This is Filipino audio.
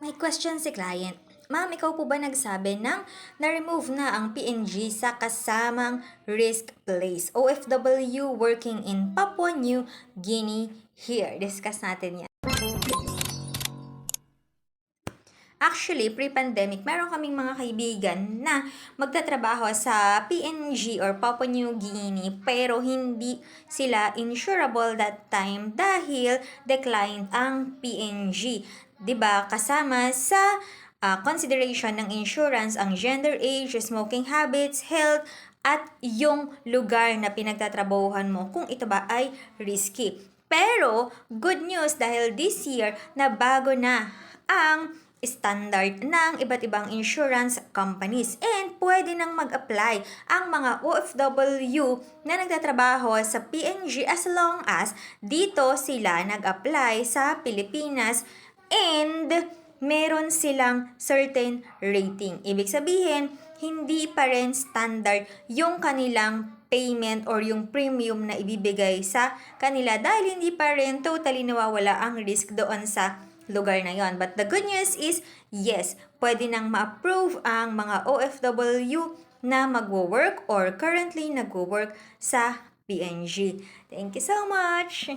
May question si client. Ma'am, ikaw po ba nagsabi ng na-remove na ang PNG sa kasamang risk place? OFW working in Papua New Guinea here. Discuss natin yan. Actually, pre-pandemic, meron kaming mga kaibigan na magtatrabaho sa PNG or Papua New Guinea pero hindi sila insurable that time dahil declined ang PNG. 'Di ba? Kasama sa consideration ng insurance ang gender, age, smoking habits, health, at yung lugar na pinagtatrabahuhan mo kung ito ba ay risky. Pero, good news dahil this year na bago na ang standard ng iba't ibang insurance companies and pwede nang mag-apply ang mga OFW na nagtatrabaho sa PNG as long as dito sila nag-apply sa Pilipinas and meron silang certain rating. Ibig sabihin, hindi pa rin standard yung kanilang payment or yung premium na ibibigay sa kanila dahil hindi pa rin totally nawawala ang risk doon sa lugar na yon. But the good news is, yes, pwede nang ma-approve ang mga OFW na magwo-work or currently nagwo-work sa PNG. Thank you so much!